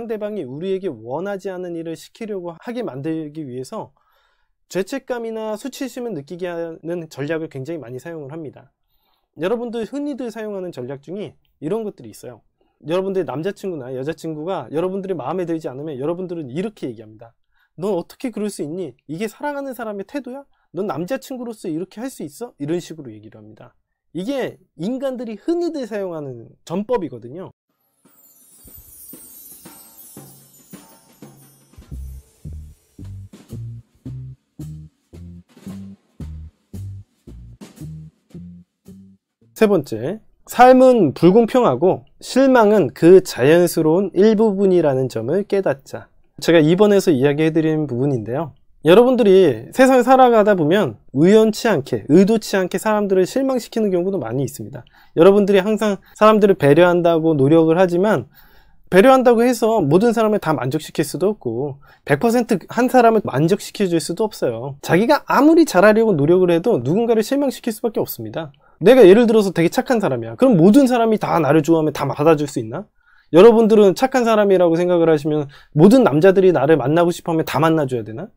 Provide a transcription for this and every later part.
상대방이 우리에게 원하지 않는 일을 시키려고 하게 만들기 위해서 죄책감이나 수치심을 느끼게 하는 전략을 굉장히 많이 사용을 합니다. 여러분들 흔히들 사용하는 전략 중에 이런 것들이 있어요. 여러분들의 남자친구나 여자친구가 여러분들의 마음에 들지 않으면 여러분들은 이렇게 얘기합니다. 넌 어떻게 그럴 수 있니? 이게 사랑하는 사람의 태도야? 넌 남자친구로서 이렇게 할 수 있어? 이런 식으로 얘기를 합니다. 이게 인간들이 흔히들 사용하는 전법이거든요. 세 번째, 삶은 불공평하고 실망은 그 자연스러운 일부분이라는 점을 깨닫자. 제가 이번에서 이야기해드린 부분인데요. 여러분들이 세상을 살아가다 보면 우연치 않게, 의도치 않게 사람들을 실망시키는 경우도 많이 있습니다. 여러분들이 항상 사람들을 배려한다고 노력을 하지만 배려한다고 해서 모든 사람을 다 만족시킬 수도 없고 100% 한 사람을 만족시켜줄 수도 없어요. 자기가 아무리 잘하려고 노력을 해도 누군가를 실망시킬 수밖에 없습니다. 내가 예를 들어서 되게 착한 사람이야. 그럼 모든 사람이 다 나를 좋아하면 다 받아줄 수 있나? 여러분들은 착한 사람이라고 생각을 하시면 모든 남자들이 나를 만나고 싶어 하면 다 만나줘야 되나?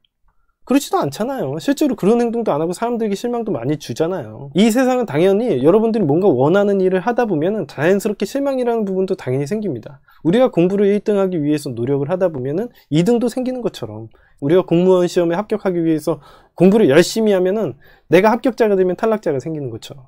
그렇지도 않잖아요. 실제로 그런 행동도 안 하고 사람들에게 실망도 많이 주잖아요. 이 세상은 당연히 여러분들이 뭔가 원하는 일을 하다 보면 자연스럽게 실망이라는 부분도 당연히 생깁니다. 우리가 공부를 1등하기 위해서 노력을 하다 보면 2등도 생기는 것처럼 우리가 공무원 시험에 합격하기 위해서 공부를 열심히 하면 내가 합격자가 되면 탈락자가 생기는 것처럼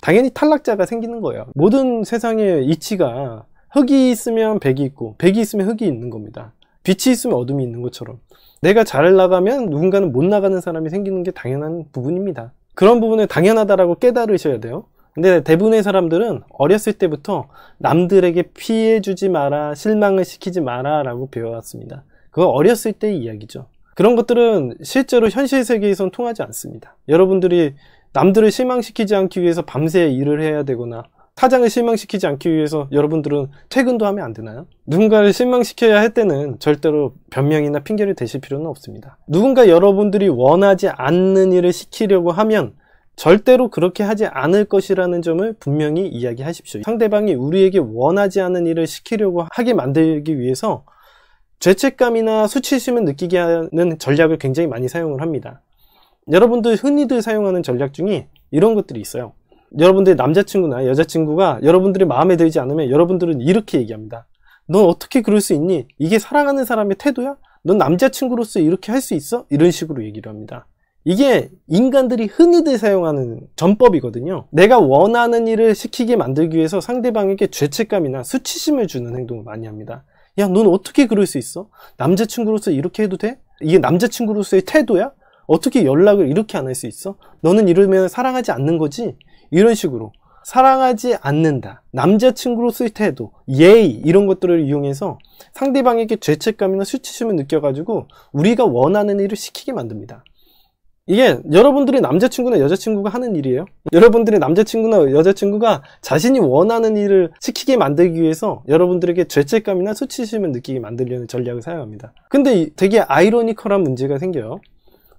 당연히 탈락자가 생기는 거예요. 모든 세상의 이치가 흙이 있으면 백이 있고 백이 있으면 흙이 있는 겁니다. 빛이 있으면 어둠이 있는 것처럼 내가 잘 나가면 누군가는 못 나가는 사람이 생기는 게 당연한 부분입니다. 그런 부분을 당연하다라고 깨달으셔야 돼요. 근데 대부분의 사람들은 어렸을 때부터 남들에게 피해 주지 마라, 실망을 시키지 마라 라고 배워왔습니다. 그거 어렸을 때의 이야기죠. 그런 것들은 실제로 현실 세계에선 통하지 않습니다. 여러분들이 남들을 실망시키지 않기 위해서 밤새 일을 해야 되거나 타장을 실망시키지 않기 위해서 여러분들은 퇴근도 하면 안 되나요? 누군가를 실망시켜야 할 때는 절대로 변명이나 핑계를 대실 필요는 없습니다. 누군가 여러분들이 원하지 않는 일을 시키려고 하면 절대로 그렇게 하지 않을 것이라는 점을 분명히 이야기하십시오. 상대방이 우리에게 원하지 않는 일을 시키려고 하게 만들기 위해서 죄책감이나 수치심을 느끼게 하는 전략을 굉장히 많이 사용을 합니다. 여러분들 흔히들 사용하는 전략 중에 이런 것들이 있어요. 여러분들의 남자친구나 여자친구가 여러분들의 마음에 들지 않으면 여러분들은 이렇게 얘기합니다. 넌 어떻게 그럴 수 있니? 이게 사랑하는 사람의 태도야? 넌 남자친구로서 이렇게 할 수 있어? 이런 식으로 얘기를 합니다. 이게 인간들이 흔히들 사용하는 전법이거든요. 내가 원하는 일을 시키게 만들기 위해서 상대방에게 죄책감이나 수치심을 주는 행동을 많이 합니다. 야, 넌 어떻게 그럴 수 있어? 남자친구로서 이렇게 해도 돼? 이게 남자친구로서의 태도야? 어떻게 연락을 이렇게 안 할 수 있어? 너는 이러면 사랑하지 않는 거지? 이런 식으로 사랑하지 않는다, 남자친구로서의 태도, 예의 이런 것들을 이용해서 상대방에게 죄책감이나 수치심을 느껴가지고 우리가 원하는 일을 시키게 만듭니다. 이게 여러분들의 남자친구나 여자친구가 하는 일이에요. 여러분들의 남자친구나 여자친구가 자신이 원하는 일을 시키게 만들기 위해서 여러분들에게 죄책감이나 수치심을 느끼게 만들려는 전략을 사용합니다. 근데 되게 아이러니컬한 문제가 생겨요.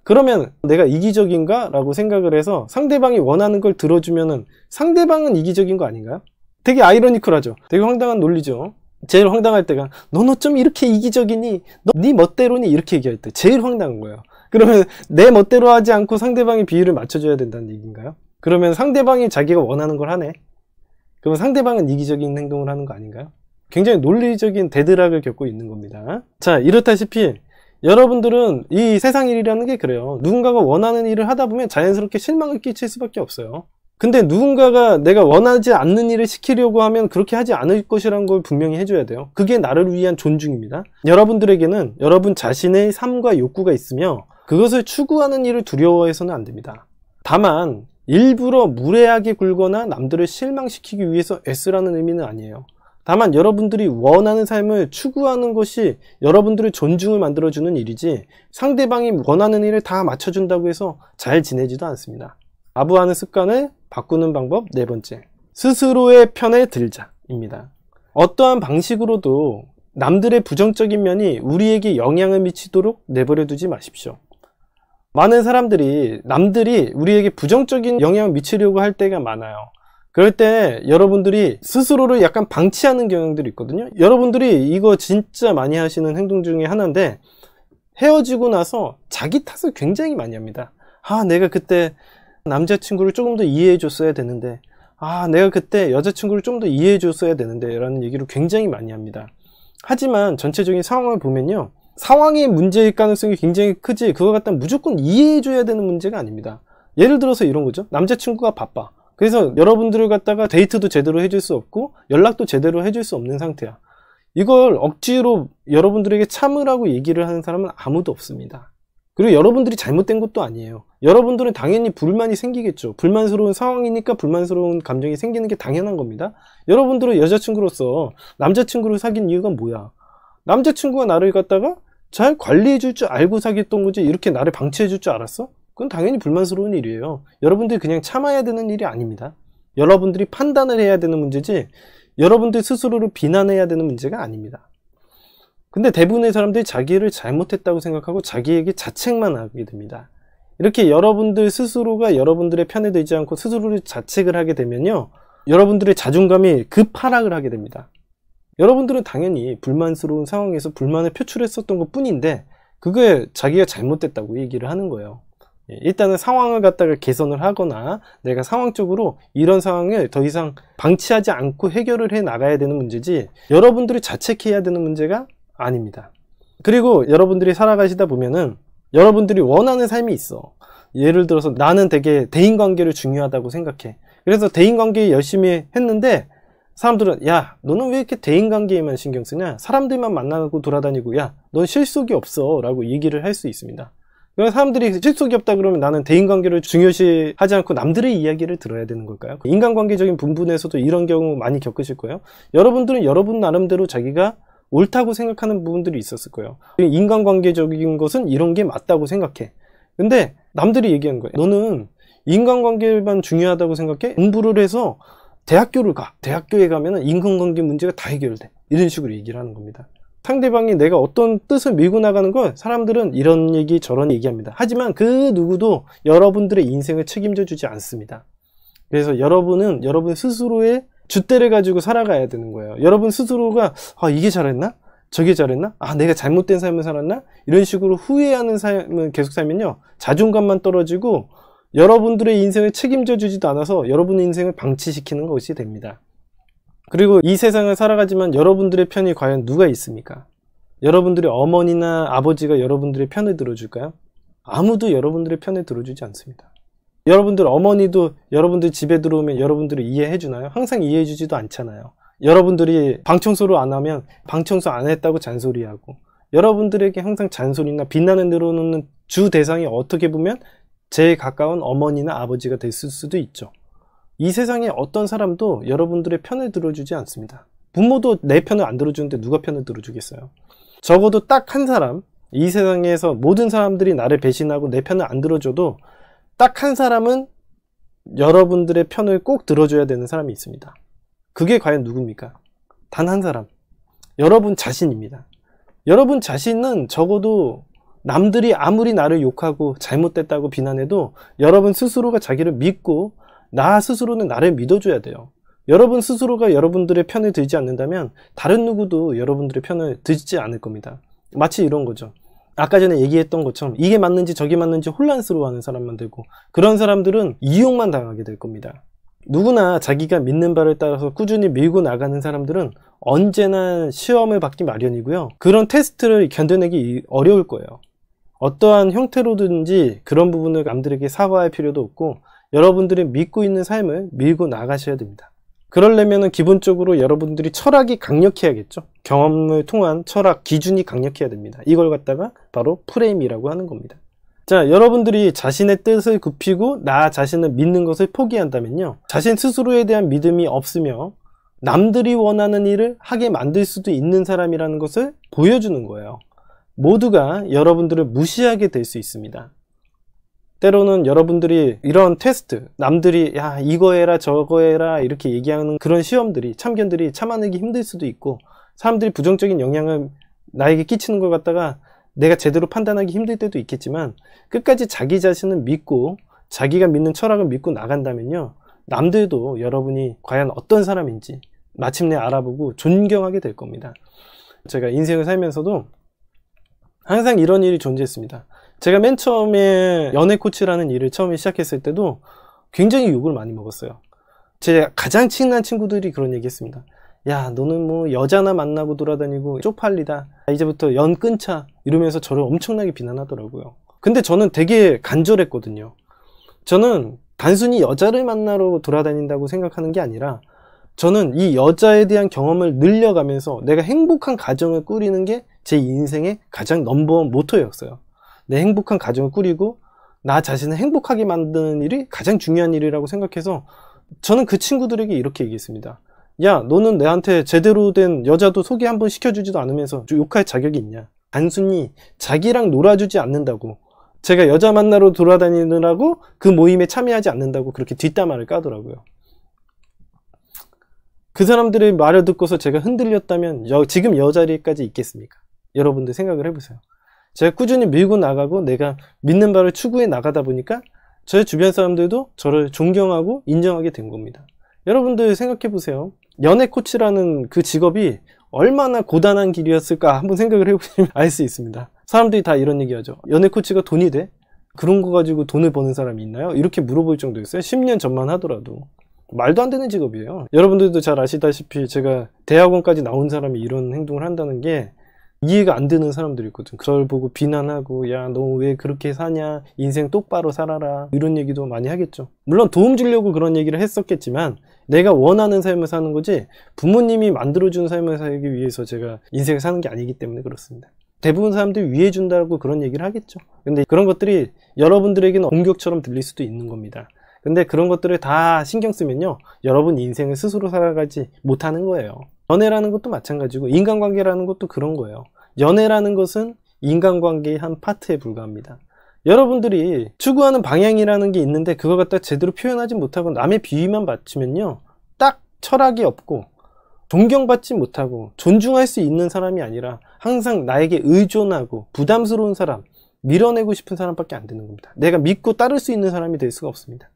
그러면 내가 이기적인가? 라고 생각을 해서 상대방이 원하는 걸 들어주면은 상대방은 이기적인 거 아닌가요? 되게 아이러니컬하죠. 되게 황당한 논리죠. 제일 황당할 때가 넌 어쩜 이렇게 이기적이니? 너 네 멋대로니? 이렇게 얘기할 때 제일 황당한 거예요. 그러면 내 멋대로 하지 않고 상대방의 비율을 맞춰줘야 된다는 얘기인가요? 그러면 상대방이 자기가 원하는 걸 하네? 그러면 상대방은 이기적인 행동을 하는 거 아닌가요? 굉장히 논리적인 데드락을 겪고 있는 겁니다. 자, 이렇다시피 여러분들은 이 세상 일이라는 게 그래요. 누군가가 원하는 일을 하다 보면 자연스럽게 실망을 끼칠 수밖에 없어요. 근데 누군가가 내가 원하지 않는 일을 시키려고 하면 그렇게 하지 않을 것이라는 걸 분명히 해줘야 돼요. 그게 나를 위한 존중입니다. 여러분들에게는 여러분 자신의 삶과 욕구가 있으며 그것을 추구하는 일을 두려워해서는 안 됩니다. 다만 일부러 무례하게 굴거나 남들을 실망시키기 위해서 애쓰라는 의미는 아니에요. 다만 여러분들이 원하는 삶을 추구하는 것이 여러분들의 존중을 만들어주는 일이지 상대방이 원하는 일을 다 맞춰준다고 해서 잘 지내지도 않습니다. 아부하는 습관을 바꾸는 방법 네 번째, 스스로의 편에 들자입니다. 어떠한 방식으로도 남들의 부정적인 면이 우리에게 영향을 미치도록 내버려 두지 마십시오. 많은 사람들이 남들이 우리에게 부정적인 영향을 미치려고 할 때가 많아요. 그럴 때 여러분들이 스스로를 약간 방치하는 경향들이 있거든요. 여러분들이 이거 진짜 많이 하시는 행동 중에 하나인데, 헤어지고 나서 자기 탓을 굉장히 많이 합니다. 아, 내가 그때 남자친구를 조금 더 이해해 줬어야 되는데, 아, 내가 그때 여자친구를 좀 더 이해해 줬어야 되는데 라는 얘기를 굉장히 많이 합니다. 하지만 전체적인 상황을 보면요, 상황의 문제일 가능성이 굉장히 크지 그거 갖다 무조건 이해해 줘야 되는 문제가 아닙니다. 예를 들어서 이런 거죠. 남자친구가 바빠. 그래서 여러분들을 갖다가 데이트도 제대로 해줄 수 없고 연락도 제대로 해줄 수 없는 상태야. 이걸 억지로 여러분들에게 참으라고 얘기를 하는 사람은 아무도 없습니다. 그리고 여러분들이 잘못된 것도 아니에요. 여러분들은 당연히 불만이 생기겠죠. 불만스러운 상황이니까 불만스러운 감정이 생기는 게 당연한 겁니다. 여러분들은 여자친구로서 남자친구를 사귄 이유가 뭐야? 남자친구가 나를 갖다가 잘 관리해 줄 줄 알고 사귀었던 거지 이렇게 나를 방치해 줄 줄 알았어? 그건 당연히 불만스러운 일이에요. 여러분들이 그냥 참아야 되는 일이 아닙니다. 여러분들이 판단을 해야 되는 문제지 여러분들 스스로를 비난해야 되는 문제가 아닙니다. 근데 대부분의 사람들이 자기를 잘못했다고 생각하고 자기에게 자책만 하게 됩니다. 이렇게 여러분들 스스로가 여러분들의 편에 들지 않고 스스로를 자책을 하게 되면요, 여러분들의 자존감이 급하락을 하게 됩니다. 여러분들은 당연히 불만스러운 상황에서 불만을 표출했었던 것 뿐인데 그게 자기가 잘못됐다고 얘기를 하는 거예요. 일단은 상황을 갖다가 개선을 하거나 내가 상황적으로 이런 상황을 더 이상 방치하지 않고 해결을 해 나가야 되는 문제지 여러분들이 자책해야 되는 문제가 아닙니다. 그리고 여러분들이 살아가시다 보면은 여러분들이 원하는 삶이 있어. 예를 들어서 나는 되게 대인관계를 중요하다고 생각해. 그래서 대인관계 열심히 했는데 사람들은 야, 너는 왜 이렇게 대인관계에만 신경 쓰냐? 사람들만 만나고 돌아다니고 야, 넌 실속이 없어 라고 얘기를 할 수 있습니다. 그래서 사람들이 실속이 없다 그러면 나는 대인관계를 중요시하지 않고 남들의 이야기를 들어야 되는 걸까요? 인간관계적인 부분에서도 이런 경우 많이 겪으실 거예요. 여러분들은 여러분 나름대로 자기가 옳다고 생각하는 부분들이 있었을 거예요. 인간관계적인 것은 이런 게 맞다고 생각해. 근데 남들이 얘기하는 거예요. 너는 인간관계만 중요하다고 생각해? 공부를 해서 대학교를 가. 대학교에 가면 인간관계 문제가 다 해결돼. 이런 식으로 얘기를 하는 겁니다. 상대방이 내가 어떤 뜻을 밀고 나가는 걸 사람들은 이런 얘기 저런 얘기합니다. 하지만 그 누구도 여러분들의 인생을 책임져 주지 않습니다. 그래서 여러분은 여러분 스스로의 줏대를 가지고 살아가야 되는 거예요. 여러분 스스로가 아, 이게 잘했나? 저게 잘했나? 아, 내가 잘못된 삶을 살았나? 이런 식으로 후회하는 삶을 계속 살면요, 자존감만 떨어지고 여러분들의 인생을 책임져 주지도 않아서 여러분의 인생을 방치시키는 것이 됩니다. 그리고 이 세상을 살아가지만 여러분들의 편이 과연 누가 있습니까? 여러분들의 어머니나 아버지가 여러분들의 편을 들어줄까요? 아무도 여러분들의 편을 들어주지 않습니다. 여러분들 어머니도 여러분들 집에 들어오면 여러분들을 이해해 주나요? 항상 이해해 주지도 않잖아요. 여러분들이 방청소를 안 하면 방청소 안 했다고 잔소리하고, 여러분들에게 항상 잔소리나 비난을 늘어놓는 주 대상이 어떻게 보면 제일 가까운 어머니나 아버지가 됐을 수도 있죠. 이 세상에 어떤 사람도 여러분들의 편을 들어주지 않습니다. 부모도 내 편을 안 들어주는데 누가 편을 들어주겠어요? 적어도 딱 한 사람, 이 세상에서 모든 사람들이 나를 배신하고 내 편을 안 들어줘도 딱 한 사람은 여러분들의 편을 꼭 들어줘야 되는 사람이 있습니다. 그게 과연 누굽니까? 단 한 사람. 여러분 자신입니다. 여러분 자신은 적어도 남들이 아무리 나를 욕하고 잘못됐다고 비난해도 여러분 스스로가 자기를 믿고 나 스스로는 나를 믿어줘야 돼요. 여러분 스스로가 여러분들의 편을 들지 않는다면 다른 누구도 여러분들의 편을 들지 않을 겁니다. 마치 이런 거죠. 아까 전에 얘기했던 것처럼 이게 맞는지 저게 맞는지 혼란스러워하는 사람만 되고, 그런 사람들은 이용만 당하게 될 겁니다. 누구나 자기가 믿는 바를 따라서 꾸준히 밀고 나가는 사람들은 언제나 시험을 받기 마련이고요. 그런 테스트를 견뎌내기 어려울 거예요. 어떠한 형태로든지 그런 부분을 남들에게 사과할 필요도 없고 여러분들이 믿고 있는 삶을 밀고 나가셔야 됩니다. 그러려면 기본적으로 여러분들이 철학이 강력해야겠죠. 경험을 통한 철학, 기준이 강력해야 됩니다. 이걸 갖다가 바로 프레임이라고 하는 겁니다. 자, 여러분들이 자신의 뜻을 굽히고 나 자신을 믿는 것을 포기한다면요, 자신 스스로에 대한 믿음이 없으며 남들이 원하는 일을 하게 만들 수도 있는 사람이라는 것을 보여주는 거예요. 모두가 여러분들을 무시하게 될 수 있습니다. 때로는 여러분들이 이런 테스트, 남들이 야 이거 해라 저거 해라 이렇게 얘기하는 그런 시험들이, 참견들이 참아내기 힘들 수도 있고, 사람들이 부정적인 영향을 나에게 끼치는 걸 갖다가 내가 제대로 판단하기 힘들 때도 있겠지만, 끝까지 자기 자신을 믿고 자기가 믿는 철학을 믿고 나간다면요, 남들도 여러분이 과연 어떤 사람인지 마침내 알아보고 존경하게 될 겁니다. 제가 인생을 살면서도 항상 이런 일이 존재했습니다. 제가 맨 처음에 연애 코치라는 일을 처음에 시작했을 때도 굉장히 욕을 많이 먹었어요. 제 가장 친한 친구들이 그런 얘기 했습니다. 야, 너는 뭐 여자나 만나고 돌아다니고 쪽팔리다, 이제부터 연 끊자, 이러면서 저를 엄청나게 비난하더라고요. 근데 저는 되게 간절했거든요. 저는 단순히 여자를 만나러 돌아다닌다고 생각하는 게 아니라 저는 이 여자에 대한 경험을 늘려가면서 내가 행복한 가정을 꾸리는 게 제 인생의 가장 넘버원 모토였어요. 내 행복한 가정을 꾸리고 나 자신을 행복하게 만드는 일이 가장 중요한 일이라고 생각해서 저는 그 친구들에게 이렇게 얘기했습니다. 야, 너는 내한테 제대로 된 여자도 소개 한번 시켜주지도 않으면서 욕할 자격이 있냐? 단순히 자기랑 놀아주지 않는다고, 제가 여자 만나러 돌아다니느라고 그 모임에 참여하지 않는다고 그렇게 뒷담화를 까더라고요. 그 사람들의 말을 듣고서 제가 흔들렸다면 지금 여자리까지 있겠습니까? 여러분들 생각을 해보세요. 제가 꾸준히 밀고 나가고 내가 믿는 바를 추구해 나가다 보니까 저의 주변 사람들도 저를 존경하고 인정하게 된 겁니다. 여러분들 생각해 보세요. 연애 코치라는 그 직업이 얼마나 고단한 길이었을까 한번 생각을 해보시면 알 수 있습니다. 사람들이 다 이런 얘기하죠. 연애 코치가 돈이 돼? 그런 거 가지고 돈을 버는 사람이 있나요? 이렇게 물어볼 정도였어요. 10년 전만 하더라도. 말도 안 되는 직업이에요. 여러분들도 잘 아시다시피 제가 대학원까지 나온 사람이 이런 행동을 한다는 게 이해가 안 되는 사람들이 있거든. 그걸 보고 비난하고, 야, 너 왜 그렇게 사냐, 인생 똑바로 살아라, 이런 얘기도 많이 하겠죠. 물론 도움 주려고 그런 얘기를 했었겠지만 내가 원하는 삶을 사는 거지 부모님이 만들어준 삶을 살기 위해서 제가 인생을 사는 게 아니기 때문에 그렇습니다. 대부분 사람들이 위해 준다고 그런 얘기를 하겠죠. 근데 그런 것들이 여러분들에게는 공격처럼 들릴 수도 있는 겁니다. 근데 그런 것들을 다 신경 쓰면요, 여러분 인생을 스스로 살아가지 못하는 거예요. 연애라는 것도 마찬가지고 인간관계라는 것도 그런 거예요. 연애라는 것은 인간관계의 한 파트에 불과합니다. 여러분들이 추구하는 방향이라는 게 있는데 그걸 갖다 제대로 표현하지 못하고 남의 비위만 맞추면요, 딱 철학이 없고 존경받지 못하고 존중할 수 있는 사람이 아니라 항상 나에게 의존하고 부담스러운 사람, 밀어내고 싶은 사람밖에 안 되는 겁니다. 내가 믿고 따를 수 있는 사람이 될 수가 없습니다.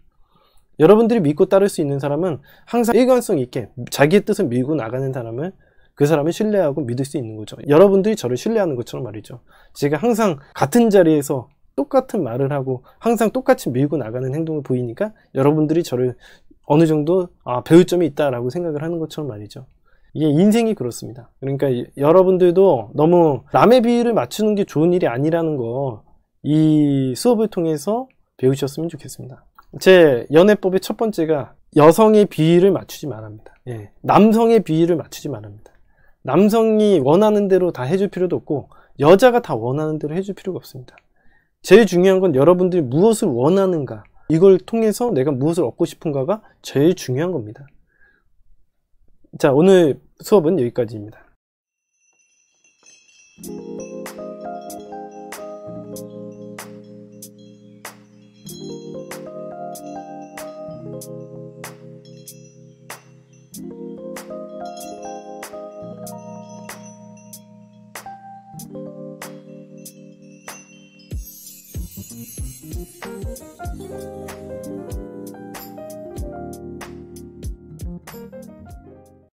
여러분들이 믿고 따를 수 있는 사람은 항상 일관성 있게 자기의 뜻을 밀고 나가는 사람을, 그 사람을 신뢰하고 믿을 수 있는 거죠. 여러분들이 저를 신뢰하는 것처럼 말이죠. 제가 항상 같은 자리에서 똑같은 말을 하고 항상 똑같이 밀고 나가는 행동을 보이니까 여러분들이 저를 어느 정도 배울 점이 있다라고 생각을 하는 것처럼 말이죠. 이게 인생이 그렇습니다. 그러니까 여러분들도 너무 남의 비위를 맞추는 게 좋은 일이 아니라는 거 이 수업을 통해서 배우셨으면 좋겠습니다. 제 연애법의 첫 번째가 여성의 비위를 맞추지 말합니다. 남성의 비위를 맞추지 말합니다. 남성이 원하는 대로 다 해줄 필요도 없고 여자가 다 원하는 대로 해줄 필요가 없습니다. 제일 중요한 건 여러분들이 무엇을 원하는가, 이걸 통해서 내가 무엇을 얻고 싶은가가 제일 중요한 겁니다. 자, 오늘 수업은 여기까지입니다.